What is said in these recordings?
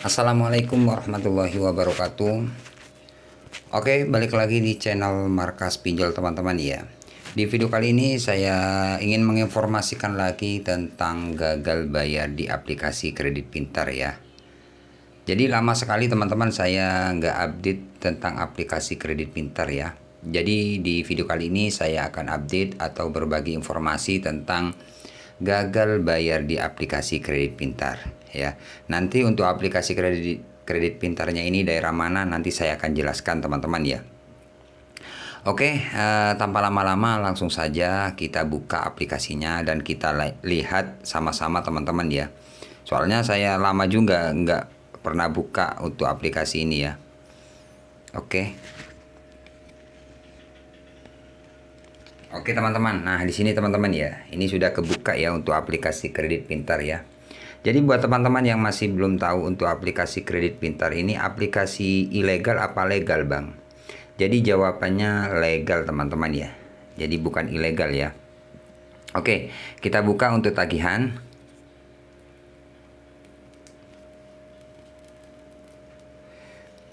Assalamualaikum warahmatullahi wabarakatuh. Oke, balik lagi di channel Markas Pinjol teman-teman ya. Di video kali ini saya ingin menginformasikan lagi tentang gagal bayar di aplikasi kredit pintar ya. Jadi lama sekali teman-teman saya nggak update tentang aplikasi kredit pintar ya. Jadi di video kali ini saya akan update atau berbagi informasi tentang gagal bayar di aplikasi kredit pintar ya. Nanti untuk aplikasi kredit pintarnya ini daerah mana nanti saya akan jelaskan teman-teman ya. Oke, tanpa lama-lama langsung saja kita buka aplikasinya dan kita lihat sama-sama teman-teman ya. Soalnya saya lama juga nggak pernah buka untuk aplikasi ini ya. Oke. Oke teman-teman, nah di sini teman-teman ya, ini sudah kebuka ya untuk aplikasi kredit pintar ya. Jadi buat teman-teman yang masih belum tahu untuk aplikasi kredit pintar ini aplikasi ilegal apa legal bang? Jadi jawabannya legal teman-teman ya. Jadi bukan ilegal ya. Oke, kita buka untuk tagihan.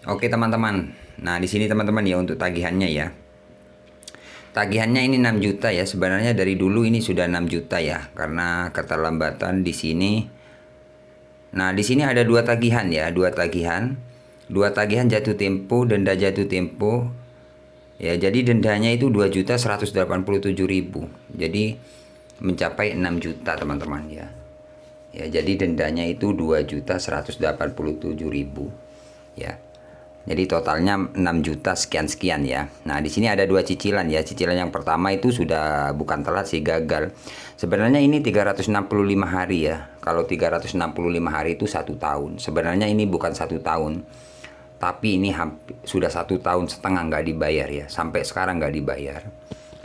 Oke teman-teman, nah di sini teman-teman ya untuk tagihannya ya. Tagihannya ini 6 juta ya. Sebenarnya dari dulu ini sudah 6 juta ya, karena keterlambatan di sini. Nah, di sini ada dua tagihan ya, dua tagihan jatuh tempo, denda jatuh tempo. Ya, jadi dendanya itu 2.187.000. Jadi mencapai 6 juta teman-teman ya. Ya, jadi dendanya itu 2.187.000 ya. Jadi totalnya 6 juta sekian-sekian ya. Nah, di sini ada dua cicilan ya. Cicilan yang pertama itu sudah bukan telat sih, gagal. Sebenarnya ini 365 hari ya. Kalau 365 hari itu 1 tahun. Sebenarnya ini bukan 1 tahun. Tapi ini sudah 1 tahun setengah nggak dibayar ya. Sampai sekarang nggak dibayar.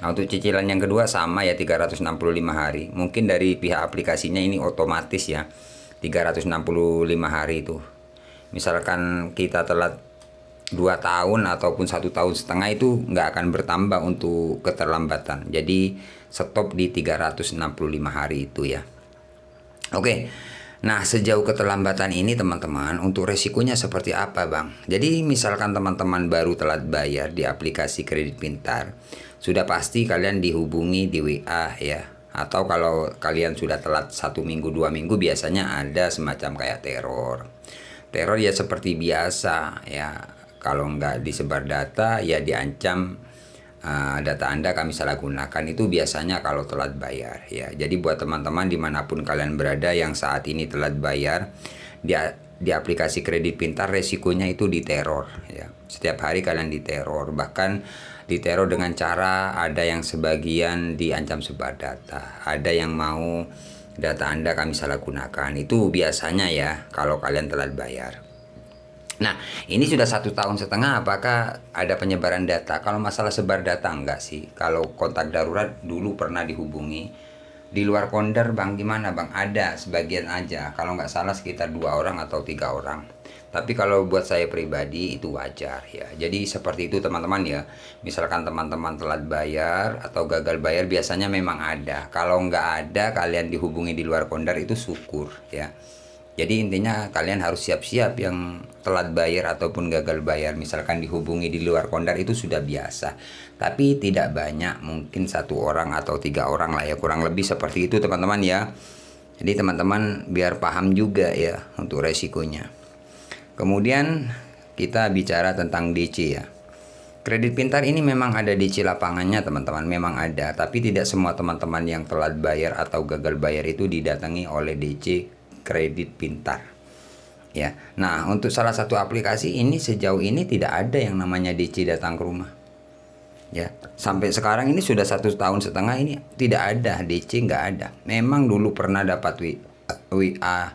Nah, untuk cicilan yang kedua sama ya 365 hari. Mungkin dari pihak aplikasinya ini otomatis ya. 365 hari itu. Misalkan kita telat 2 tahun ataupun 1 tahun setengah itu nggak akan bertambah untuk keterlambatan. Jadi stop di 365 hari itu ya. Oke. Nah, sejauh keterlambatan ini teman-teman, untuk resikonya seperti apa bang? Jadi misalkan teman-teman baru telat bayar di aplikasi kredit pintar, sudah pasti kalian dihubungi di WA ya. Atau kalau kalian sudah telat 1 minggu 2 minggu biasanya ada semacam kayak teror. Teror ya seperti biasa ya. Kalau nggak disebar data ya diancam, data Anda kami salah gunakan, itu biasanya kalau telat bayar ya. Jadi buat teman-teman dimanapun kalian berada yang saat ini telat bayar di aplikasi kredit pintar, resikonya itu diteror ya. Setiap hari kalian diteror, bahkan diteror dengan cara ada yang sebagian diancam sebar data, ada yang mau data Anda kami salah gunakan. Itu biasanya ya kalau kalian telat bayar. Nah, ini sudah 1 tahun setengah, apakah ada penyebaran data? Kalau masalah sebar data enggak sih. Kalau kontak darurat dulu pernah dihubungi. Di luar konder bang, gimana bang? Ada, sebagian aja. Kalau nggak salah sekitar 2 orang atau 3 orang. Tapi kalau buat saya pribadi itu wajar ya. Jadi seperti itu teman-teman ya. Misalkan teman-teman telat bayar atau gagal bayar biasanya memang ada. Kalau nggak ada kalian dihubungi di luar konder itu syukur ya. Jadi intinya kalian harus siap-siap yang telat bayar ataupun gagal bayar. Misalkan dihubungi di luar kondar itu sudah biasa. Tapi tidak banyak, mungkin 1 orang atau 3 orang lah ya. Kurang lebih seperti itu teman-teman ya. Jadi teman-teman biar paham juga ya untuk resikonya. Kemudian kita bicara tentang DC ya. Kredit pintar ini memang ada DC lapangannya teman-teman. Memang ada. Tapi tidak semua teman-teman yang telat bayar atau gagal bayar itu didatangi oleh DC kredit pintar ya. Nah, untuk salah satu aplikasi ini sejauh ini tidak ada yang namanya DC datang ke rumah ya. Sampai sekarang ini sudah 1 tahun setengah ini tidak ada DC, nggak ada. Memang dulu pernah dapat WA,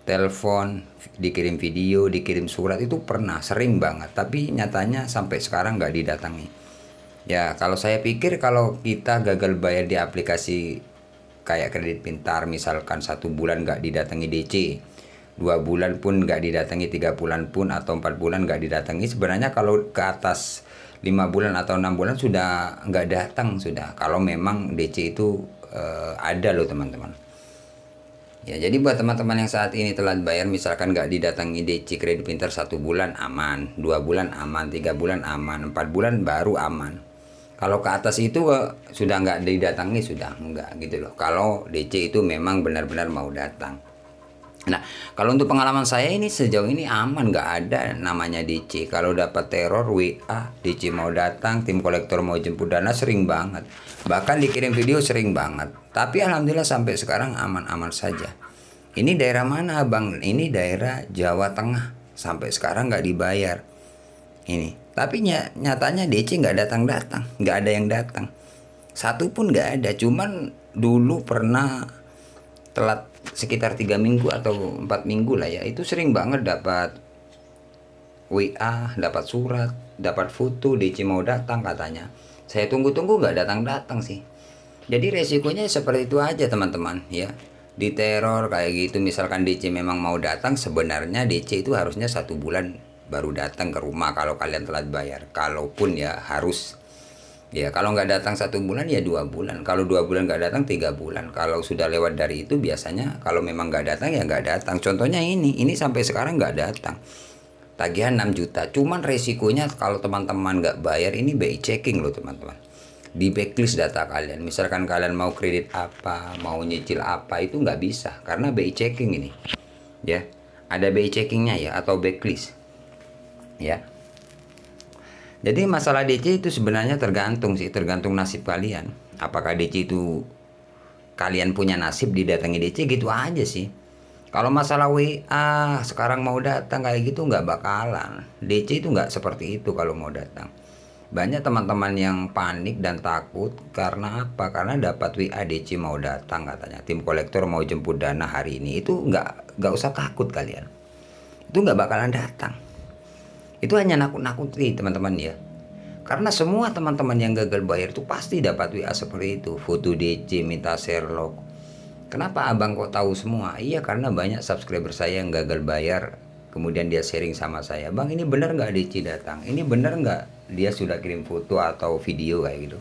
telepon, dikirim video, dikirim surat, itu pernah, sering banget. Tapi nyatanya sampai sekarang nggak didatangi ya. Kalau saya pikir kalau kita gagal bayar di aplikasi kayak kredit pintar, misalkan 1 bulan nggak didatangi DC, 2 bulan pun nggak didatangi, 3 bulan pun atau 4 bulan nggak didatangi, sebenarnya kalau ke atas 5 bulan atau 6 bulan sudah nggak datang sudah. Kalau memang DC itu ada loh teman-teman. Ya, jadi buat teman-teman yang saat ini telat bayar, misalkan nggak didatangi DC Kredit Pintar 1 bulan aman, 2 bulan aman, 3 bulan aman, 4 bulan baru aman. Kalau ke atas itu sudah nggak didatangi, sudah nggak gitu loh. Kalau DC itu memang benar-benar mau datang. Nah, kalau untuk pengalaman saya ini sejauh ini aman, nggak ada namanya DC. Kalau dapat teror WA, DC mau datang, tim kolektor mau jemput dana sering banget. Bahkan dikirim video sering banget. Tapi alhamdulillah sampai sekarang aman-aman saja. Ini daerah mana, Bang? Ini daerah Jawa Tengah. Sampai sekarang nggak dibayar. Ini. Tapi nyatanya DC nggak datang-datang, nggak ada yang datang. Satu pun nggak ada. Cuman dulu pernah telat sekitar 3 minggu atau 4 minggu lah ya, itu sering banget dapat WA, dapat surat, dapat foto DC mau datang katanya. Saya tunggu-tunggu nggak datang-datang sih. Jadi resikonya seperti itu aja teman-teman ya. Diteror kayak gitu, misalkan DC memang mau datang, sebenarnya DC itu harusnya 1 bulan baru datang ke rumah kalau kalian telat bayar. Kalaupun ya harus. Ya, kalau nggak datang 1 bulan ya 2 bulan. Kalau 2 bulan nggak datang 3 bulan. Kalau sudah lewat dari itu biasanya kalau memang nggak datang ya nggak datang. Contohnya ini sampai sekarang nggak datang. Tagihan 6 juta. Cuman resikonya kalau teman-teman nggak bayar ini BI checking loh teman-teman. Di backlist data kalian. Misalkan kalian mau kredit apa, mau nyicil apa itu nggak bisa karena BI checking ini. Ya, ada BI checkingnya ya atau backlist. Ya. Jadi masalah DC itu sebenarnya tergantung nasib kalian. Apakah DC itu kalian punya nasib didatangi DC gitu aja sih. Kalau masalah WA sekarang mau datang kayak gitu nggak bakalan. DC itu nggak seperti itu kalau mau datang. Banyak teman-teman yang panik dan takut karena apa? Karena dapat WA DC mau datang katanya. Tim kolektor mau jemput dana hari ini. Itu nggak usah takut kalian. Itu nggak bakalan datang. Itu hanya nakut-nakuti teman-teman ya. Karena semua teman-teman yang gagal bayar itu pasti dapat WA seperti itu. Foto DC, minta share log. Kenapa abang kok tahu semua? Iya, karena banyak subscriber saya yang gagal bayar. Kemudian dia sharing sama saya. Bang, ini benar nggak DC datang? Ini benar nggak dia sudah kirim foto atau video kayak gitu?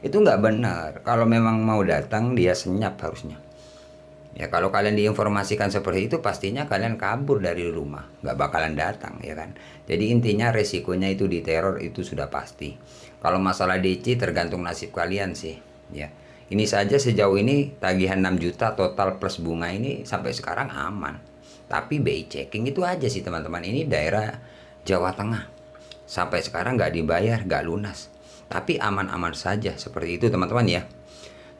Itu nggak benar. Kalau memang mau datang dia senyap harusnya. Ya kalau kalian diinformasikan seperti itu pastinya kalian kabur dari rumah, nggak bakalan datang ya kan. Jadi intinya resikonya itu diteror itu sudah pasti. Kalau masalah DC tergantung nasib kalian sih ya. Ini saja sejauh ini tagihan 6 juta total plus bunga ini sampai sekarang aman. Tapi BI checking itu aja sih teman-teman. Ini daerah Jawa Tengah. Sampai sekarang nggak dibayar, nggak lunas. Tapi aman-aman saja seperti itu teman-teman ya.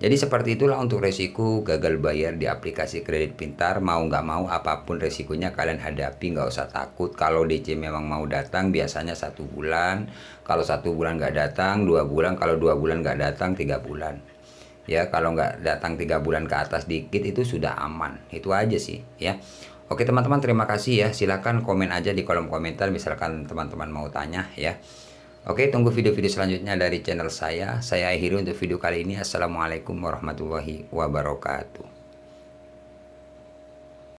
Jadi seperti itulah untuk resiko gagal bayar di aplikasi kredit pintar. Mau nggak mau apapun resikonya kalian hadapi, nggak usah takut. Kalau DC memang mau datang biasanya 1 bulan. Kalau 1 bulan nggak datang 2 bulan. Kalau 2 bulan nggak datang 3 bulan. Ya kalau nggak datang 3 bulan ke atas dikit itu sudah aman. Itu aja sih ya. Oke teman-teman, terima kasih ya. Silahkan komen aja di kolom komentar misalkan teman-teman mau tanya ya. Oke, tunggu video-video selanjutnya dari channel saya. Saya akhiri untuk video kali ini. Assalamualaikum warahmatullahi wabarakatuh.